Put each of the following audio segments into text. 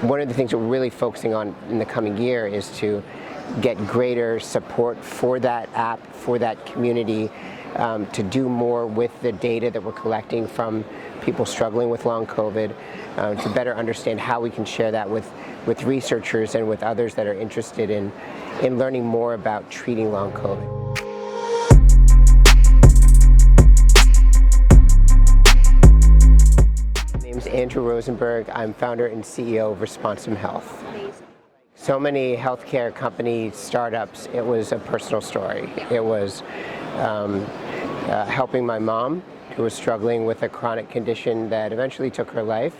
one of the things we're really focusing on in the coming year is to get greater support for that app, for that community, to do more with the data that we're collecting from people struggling with long COVID, to better understand how we can share that with researchers and with others that are interested in learning more about treating long COVID. My name is Andrew Rosenberg. I'm founder and CEO of Responsum Health. So many healthcare companies, startups, it was a personal story. It was helping my mom, who was struggling with a chronic condition that eventually took her life,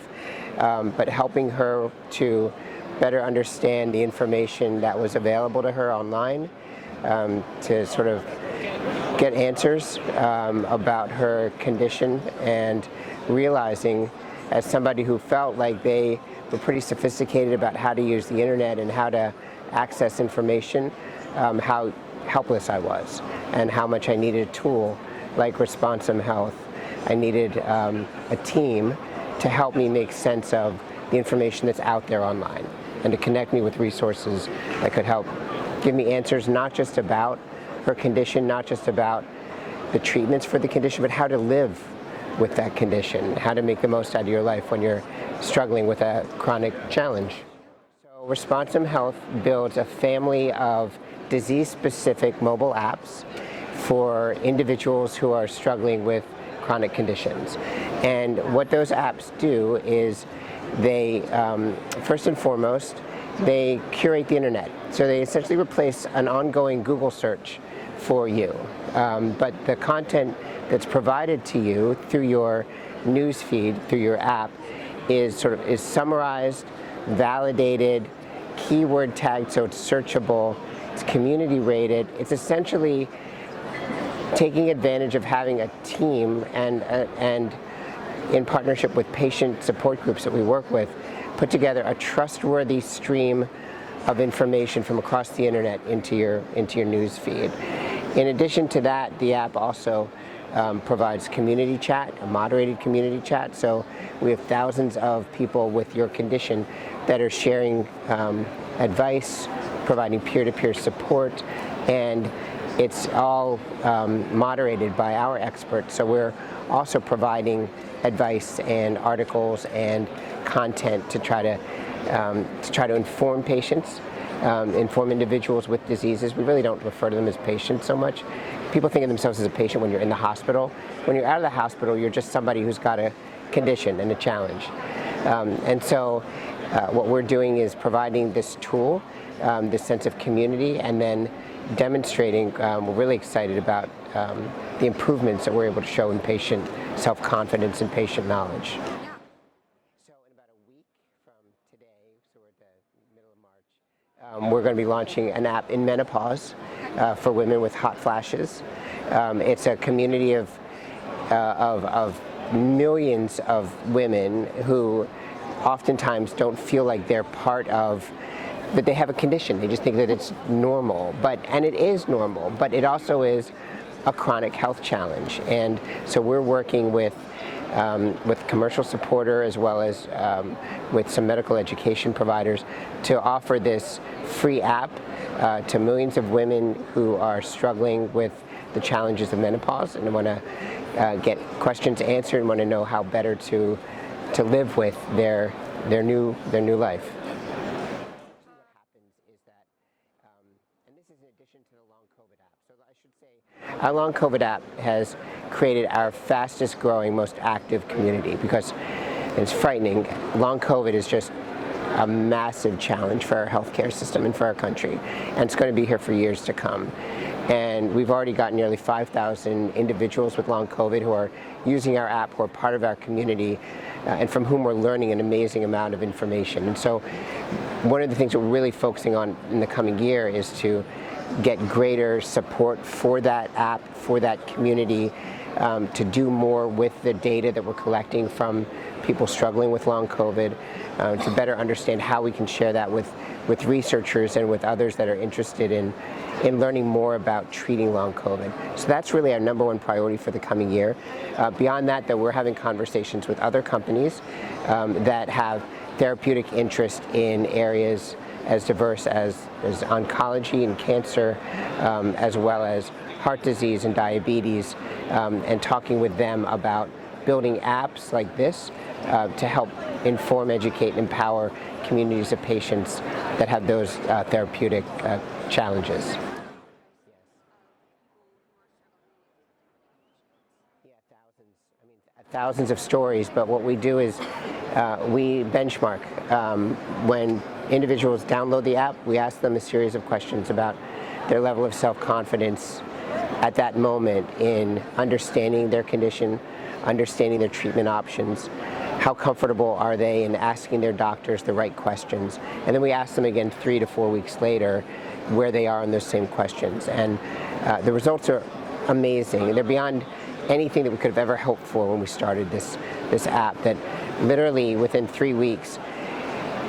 but helping her to better understand the information that was available to her online, to sort of get answers about her condition, and realizing, as somebody who felt like they were pretty sophisticated about how to use the internet and how to access information, how helpless I was and how much I needed a tool like Responsum Health. I needed a team to help me make sense of the information that's out there online and to connect me with resources that could help give me answers not just about her condition, not just about the treatments for the condition, but how to live with that condition, how to make the most out of your life when you're struggling with a chronic challenge. So Responsum Health builds a family of disease-specific mobile apps for individuals who are struggling with chronic conditions. And what those apps do is they, first and foremost, they curate the internet. So they essentially replace an ongoing Google search for you. But the content that's provided to you through your news feed, through your app, is summarized, validated, keyword tagged, so it's searchable, it's community rated. It's essentially taking advantage of having a team and in partnership with patient support groups that we work with, put together a trustworthy stream of information from across the internet into your news feed. In addition to that, the app also provides community chat, a moderated community chat. So we have thousands of people with your condition that are sharing advice, providing peer-to-peer support, and it's all moderated by our experts. So we're also providing advice and articles and content to try to inform patients, inform individuals with diseases. We really don't refer to them as patients so much. People think of themselves as a patient when you're in the hospital. When you're out of the hospital, you're just somebody who's got a condition and a challenge. And so what we're doing is providing this tool, this sense of community, and then demonstrating, we're really excited about the improvements that we're able to show in patient self-confidence and patient knowledge. So in about a week from today, so we're at the middle of March, we're going to be launching an app in menopause for women with hot flashes. It's a community of millions of women who oftentimes don't feel like they're part of, that they have a condition. They just think that it's normal, and it is normal, but it also is a chronic health challenge. And so we're working with commercial supporter as well as with some medical education providers to offer this free app to millions of women who are struggling with the challenges of menopause and want to get questions answered and want to know how better to live with their new life. And this is in addition to the long COVID app. So I should say our long COVID app has created our fastest growing, most active community, because it's frightening. Long COVID is just a massive challenge for our healthcare system and for our country, and it's going to be here for years to come. And we've already got nearly 5,000 individuals with long COVID who are using our app, who are part of our community, and from whom we're learning an amazing amount of information. And so one of the things that we're really focusing on in the coming year is to get greater support for that app, for that community, to do more with the data that we're collecting from people struggling with long COVID, to better understand how we can share that with researchers and with others that are interested in learning more about treating long COVID. So that's really our number one priority for the coming year. Beyond that, though, we're having conversations with other companies that have therapeutic interest in areas as diverse as oncology and cancer, as well as heart disease and diabetes, and talking with them about building apps like this to help inform, educate, and empower communities of patients that have those therapeutic challenges. Thousands of stories, but what we do is we benchmark. When individuals download the app, we ask them a series of questions about their level of self-confidence at that moment in understanding their condition, understanding their treatment options, how comfortable are they in asking their doctors the right questions, and then we ask them again 3 to 4 weeks later where they are on those same questions. And the results are amazing. They're beyond anything that we could have ever hoped for when we started this app, that literally within 3 weeks,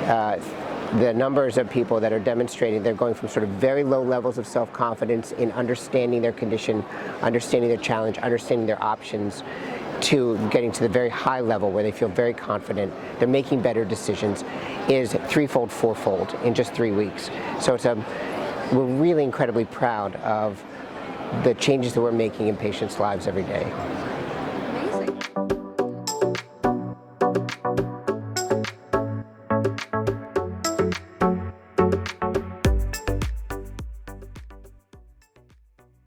the numbers of people that are demonstrating they're going from sort of very low levels of self-confidence in understanding their condition, understanding their challenge, understanding their options, to getting to the very high level where they feel very confident, they're making better decisions, is threefold, fourfold in just 3 weeks. So we're really incredibly proud of the changes that we're making in patients' lives every day.